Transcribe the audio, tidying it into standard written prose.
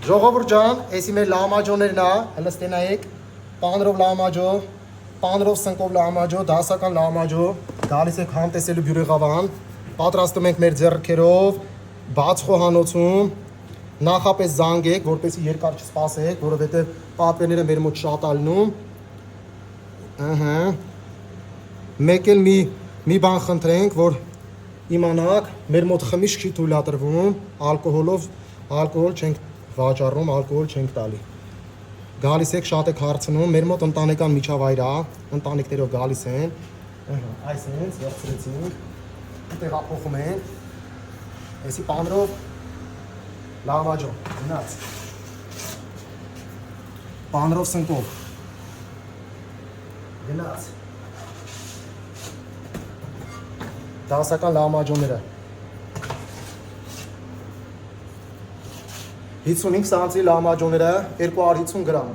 Ժողովուրդ ջան, էսի մեր լամաջոներն է, հələ ստենայեք, պանրով լամաջո, պանրով սնկով լամաջո, դասական լամաջո, գալիս եք համտեսելու բյուրեղավան, պատրաստում ենք մեր ձեռքերով, բաց խոհանոցում, նախապես զանգեք, որպեսզի երկար չսպասեք, որովհետև պատվերները մեր մոտ շատ ալնում։ Մեկ էլ մի բան խնդրենք, որ իմանաք, մեր մոտ խմիչք չի թույլատրվում, ալկոհոլ չենք վաճառում, ալկոհոլ չենք տալի։ Գալիս եք շատ եք հարցնում, մեր մոտ ընտանեկան միջավայր է, ընտանիքներով գալիս են, այսինքն վերցրեցինք, տեղափոխում ենք, էսի պանրով լամաջո, գնաց, պանրով սնկով, գնաց, դասական լամաջոները, 55 սանտի լամաջոները 250 գրամ,